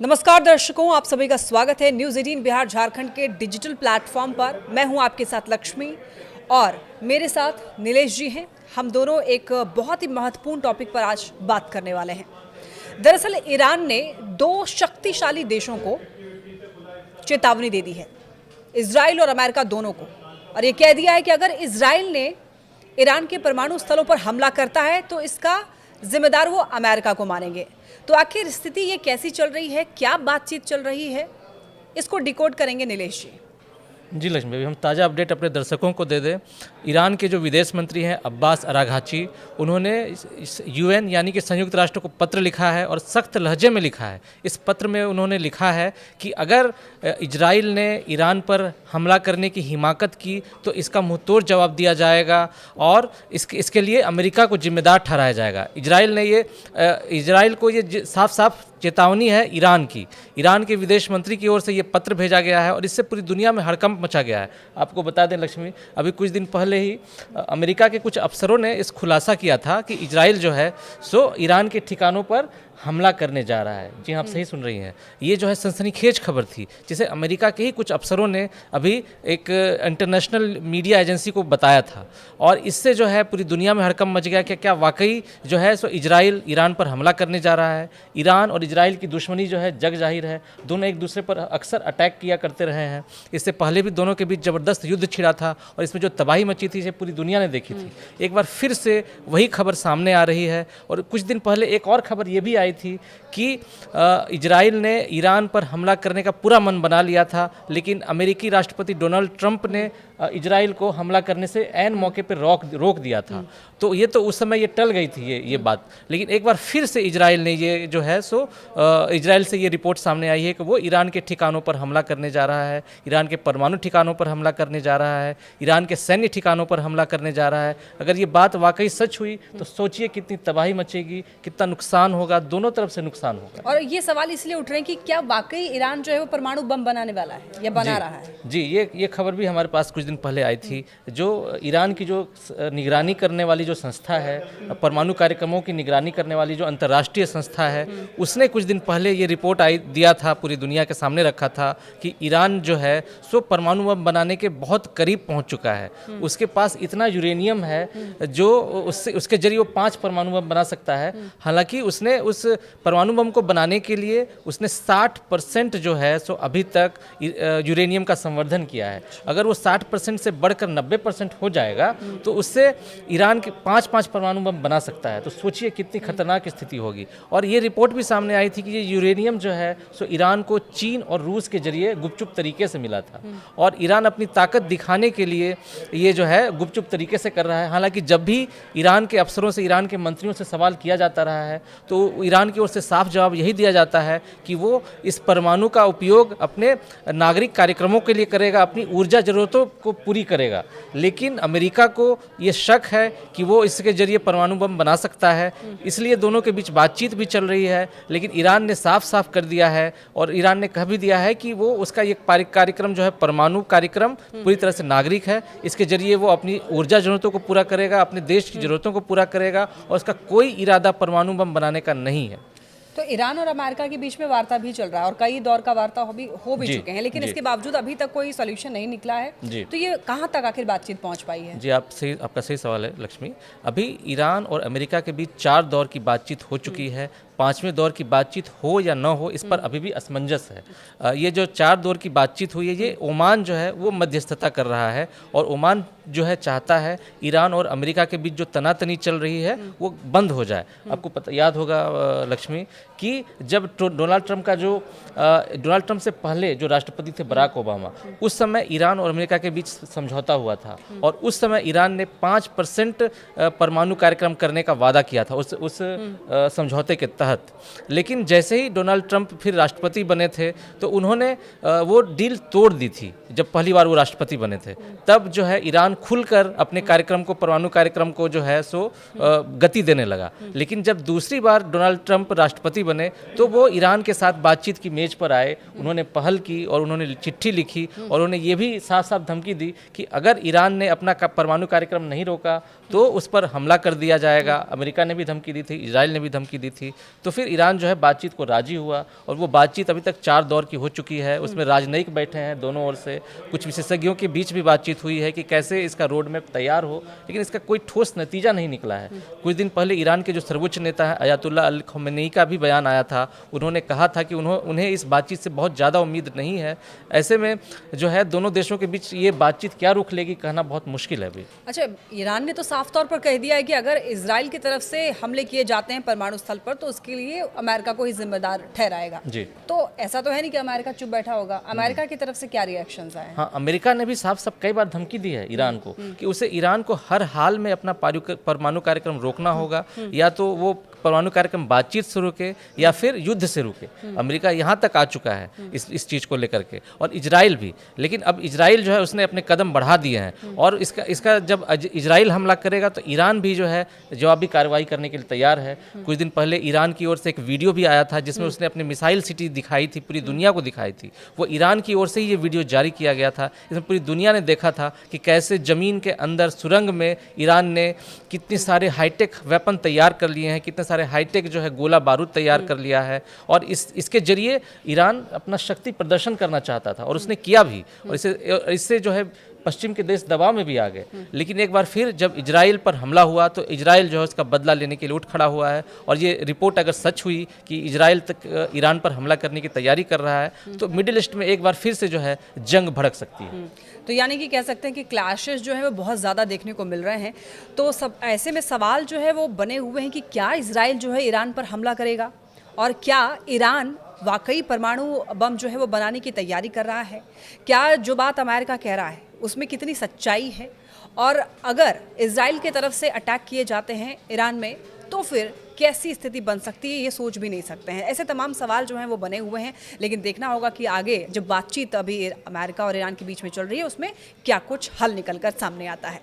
नमस्कार दर्शकों, आप सभी का स्वागत है न्यूज़ 18 बिहार झारखंड के डिजिटल प्लेटफॉर्म पर। मैं हूं आपके साथ लक्ष्मी और मेरे साथ नीलेश जी हैं। हम दोनों एक बहुत ही महत्वपूर्ण टॉपिक पर आज बात करने वाले हैं। दरअसल ईरान ने दो शक्तिशाली देशों को चेतावनी दे दी है, इजराइल और अमेरिका दोनों को, और ये कह दिया है कि अगर इजराइल ने ईरान के परमाणु स्थलों पर हमला करता है तो इसका जिम्मेदार वो अमेरिका को मानेंगे। तो आखिर स्थिति ये कैसी चल रही है, क्या बातचीत चल रही है, इसको डिकोड करेंगे नीलेश जी। जी लक्ष्मी भाई, हम ताज़ा अपडेट अपने दर्शकों को दे दें। ईरान के जो विदेश मंत्री हैं अब्बास अराघाची, उन्होंने यूएन यानी कि संयुक्त राष्ट्र को पत्र लिखा है और सख्त लहजे में लिखा है। इस पत्र में उन्होंने लिखा है कि अगर इजराइल ने ईरान पर हमला करने की हिमाकत की तो इसका मुंहतोड़ जवाब दिया जाएगा और इसके लिए अमेरिका को जिम्मेदार ठहराया जाएगा। इजराइल को ये साफ साफ चेतावनी है ईरान के विदेश मंत्री की ओर से ये पत्र भेजा गया है और इससे पूरी दुनिया में हड़कंप मचा गया है। आपको बता दें लक्ष्मी, अभी कुछ दिन पहले ही अमेरिका के कुछ अफसरों ने इस खुलासा किया था कि इजराइल जो है सो ईरान के ठिकानों पर हमला करने जा रहा है। जी हाँ, आप सही सुन रही हैं। ये जो है सनसनीखेज खबर थी जिसे अमेरिका के ही कुछ अफसरों ने अभी एक इंटरनेशनल मीडिया एजेंसी को बताया था और इससे जो है पूरी दुनिया में हड़कंप मच गया कि क्या वाकई जो है सो इजराइल ईरान पर हमला करने जा रहा है। ईरान और इजराइल की दुश्मनी जो है जग जाहिर है, दोनों एक दूसरे पर अक्सर अटैक किया करते रहे हैं। इससे पहले भी दोनों के बीच ज़बरदस्त युद्ध छिड़ा था और इसमें जो तबाही मची थी इसे पूरी दुनिया ने देखी थी। एक बार फिर से वही खबर सामने आ रही है और कुछ दिन पहले एक और खबर ये भी आई थी कि इजराइल ने ईरान पर हमला करने का पूरा मन बना लिया था, लेकिन अमेरिकी राष्ट्रपति डोनाल्ड ट्रंप ने इजराइल को हमला करने से ऐन मौके पर रोक दिया था। तो ये तो उस समय ये टल गई थी ये बात, लेकिन एक बार फिर से इजराइल ने ये जो है सो इजराइल से ये रिपोर्ट सामने आई है कि वो ईरान के ठिकानों पर हमला करने जा रहा है, ईरान के परमाणु ठिकानों पर हमला करने जा रहा है, ईरान के सैन्य ठिकानों पर हमला करने जा रहा है। अगर ये बात वाकई सच हुई तो सोचिए कितनी तबाही मचेगी, कितना नुकसान होगा, दोनों तरफ से नुकसान होगा। और ये सवाल इसलिए उठ रहे हैं कि क्या वाकई ईरान जो है वो परमाणु बम बनाने वाला है या बना रहा है? जी, ये खबर भी हमारे पास कुछ दिन पहले आई थी। जो ईरान की जो निगरानी करने वाली जो संस्था है, परमाणु कार्यक्रमों की निगरानी करने वाली जो अंतर्राष्ट्रीय संस्था है, उसने कुछ दिन पहले ये रिपोर्ट दिया था, पूरी दुनिया के सामने रखा था कि ईरान जो है सो परमाणु बम बनाने के बहुत करीब पहुंच चुका है। उसके पास इतना यूरेनियम है जो उसके जरिए वो 5 परमाणु बम बना सकता है। हालांकि उसने उस परमाणु बम को बनाने के लिए उसने 60% जो है सो अभी तक यूरेनियम का संवर्धन किया है। अगर वो 60% से बढ़कर 90% हो जाएगा तो उससे ईरान के 5 परमाणु बम बना सकता है। तो सोचिए कितनी खतरनाक स्थिति होगी। और ये रिपोर्ट भी सामने आई थी कि ये यूरेनियम जो है सो ईरान को चीन और रूस के जरिए गुपचुप तरीके से मिला था और ईरान अपनी ताकत दिखाने के लिए ये जो है गुपचुप तरीके से कर रहा है। हालांकि जब भी ईरान के अफसरों से, ईरान के मंत्रियों से सवाल किया जाता रहा है तो ईरान की ओर से साफ जवाब यही दिया जाता है कि वो इस परमाणु का उपयोग अपने नागरिक कार्यक्रमों के लिए करेगा, अपनी ऊर्जा ज़रूरतों को पूरी करेगा। लेकिन अमेरिका को ये शक है कि वो इसके जरिए परमाणु बम बना सकता है, इसलिए दोनों के बीच बातचीत भी चल रही है। लेकिन ईरान ने साफ साफ कर दिया है और ईरान ने कह भी दिया है कि वो उसका ये कार्यक्रम जो है परमाणु कार्यक्रम पूरी तरह से नागरिक है। इसके जरिए वो अपनी ऊर्जा ज़रूरतों को पूरा करेगा, अपने देश की ज़रूरतों को पूरा करेगा और उसका कोई इरादा परमाणु बम बनाने का नहीं है। तो ईरान और अमेरिका के बीच में वार्ता भी चल रहा है और कई दौर का वार्ता हो भी चुके हैं, लेकिन इसके बावजूद अभी तक कोई सॉल्यूशन नहीं निकला है। तो ये कहाँ तक आखिर बातचीत पहुँच पाई है? जी, आपका सही सवाल है लक्ष्मी। अभी ईरान और अमेरिका के बीच 4 दौर की बातचीत हो चुकी है। 5वें दौर की बातचीत हो या न हो इस पर अभी भी असमंजस है। ये जो 4 दौर की बातचीत हुई है ये ओमान जो है वो मध्यस्थता कर रहा है और ओमान जो है चाहता है ईरान और अमेरिका के बीच जो तनातनी चल रही है वो बंद हो जाए। आपको याद होगा लक्ष्मी कि जब डोनाल्ड ट्रंप से पहले जो राष्ट्रपति थे बराक ओबामा, उस समय ईरान और अमेरिका के बीच समझौता हुआ था और उस समय ईरान ने 5% परमाणु कार्यक्रम करने का वादा किया था उस समझौते के तहत। लेकिन जैसे ही डोनाल्ड ट्रंप फिर राष्ट्रपति बने थे तो उन्होंने वो डील तोड़ दी थी। जब पहली बार वो राष्ट्रपति बने थे तब जो है ईरान खुलकर अपने कार्यक्रम को, परमाणु कार्यक्रम को जो है सो गति देने लगा। लेकिन जब दूसरी बार डोनाल्ड ट्रंप राष्ट्रपति बने तो वो ईरान के साथ बातचीत की मेज पर आए, उन्होंने पहल की और उन्होंने चिट्ठी लिखी और उन्होंने ये भी साफ साफ धमकी दी कि अगर ईरान ने अपना परमाणु कार्यक्रम नहीं रोका, तो उस पर हमला कर दिया जाएगा। अमेरिका ने भी धमकी दी थी, इजराइल ने भी धमकी दी थी। तो फिर ईरान जो है बातचीत को राजी हुआ और वो बातचीत अभी तक 4 दौर की हो चुकी है। उसमें राजनयिक बैठे हैं दोनों ओर से, कुछ विशेषज्ञों के बीच भी बातचीत हुई है कि कैसे इसका रोड मैप तैयार हो, लेकिन इसका कोई ठोस नतीजा नहीं निकला है। कुछ दिन पहले ईरान के जो सर्वोच्च नेता है अयातुल्लाह अली खमेनी का भी बयान आया था। उन्होंने कहा था कि उन्हें इस बातचीत से बहुत ज़्यादा उम्मीद नहीं है। ऐसे में जो है दोनों देशों के बीच ये बातचीत क्या रुख लेगी कहना बहुत मुश्किल है अभी। अच्छा, ईरान ने तो साफ तौर पर कह दिया है कि अगर इजराइल की तरफ से हमले किए जाते हैं परमाणु स्थल पर तो उसके लिए अमेरिका को ही जिम्मेदार ठहराएगा जी। तो ऐसा तो है नहीं कि अमेरिका चुप बैठा होगा। अमेरिका की तरफ से क्या रिएक्शंस आए? हाँ, अमेरिका ने भी साफ साफ कई बार धमकी दी है ईरान को कि उसे ईरान को हर हाल में अपना परमाणु कार्यक्रम रोकना होगा, या तो वो परमाणु कार्यक्रम बातचीत से रुके या फिर युद्ध से रुके। अमेरिका यहाँ तक आ चुका है इस चीज़ को लेकर के, और इजराइल भी। लेकिन अब इजराइल जो है उसने अपने कदम बढ़ा दिए हैं, और इसका जब इजराइल हमला करेगा तो ईरान भी जो है जवाबी कार्रवाई करने के लिए तैयार है। कुछ दिन पहले ईरान की ओर से एक वीडियो भी आया था जिसमें उसने अपनी मिसाइल सिटी दिखाई थी, पूरी दुनिया को दिखाई थी। वो ईरान की ओर से ही ये वीडियो जारी किया गया था। इसमें पूरी दुनिया ने देखा था कि कैसे ज़मीन के अंदर सुरंग में ईरान ने कितने सारे हाईटेक वेपन तैयार कर लिए हैं, कितने सारे हाईटेक जो है गोला बारूद तैयार कर लिया है, और इसके जरिए ईरान अपना शक्ति प्रदर्शन करना चाहता था और उसने किया भी। और इससे जो है पश्चिम के देश दबाव में भी आ गए। लेकिन एक बार फिर जब इजराइल पर हमला हुआ तो इजराइल जो है उसका बदला लेने के लिए उठ खड़ा हुआ है। और ये रिपोर्ट अगर सच हुई कि इजराइल तक ईरान पर हमला करने की तैयारी कर रहा है तो मिडिल ईस्ट में एक बार फिर से जो है जंग भड़क सकती है। तो यानी कि कह सकते हैं कि क्लैशेस जो है वो बहुत ज़्यादा देखने को मिल रहे हैं। तो सब ऐसे में सवाल जो है वो बने हुए हैं कि क्या इजराइल जो है ईरान पर हमला करेगा, और क्या ईरान वाकई परमाणु बम जो है वो बनाने की तैयारी कर रहा है? क्या जो बात अमेरिका कह रहा है उसमें कितनी सच्चाई है? और अगर इजराइल की तरफ से अटैक किए जाते हैं ईरान में तो फिर कैसी स्थिति बन सकती है, ये सोच भी नहीं सकते हैं। ऐसे तमाम सवाल जो हैं वो बने हुए हैं, लेकिन देखना होगा कि आगे जब बातचीत अभी अमेरिका और ईरान के बीच में चल रही है उसमें क्या कुछ हल निकल कर सामने आता है।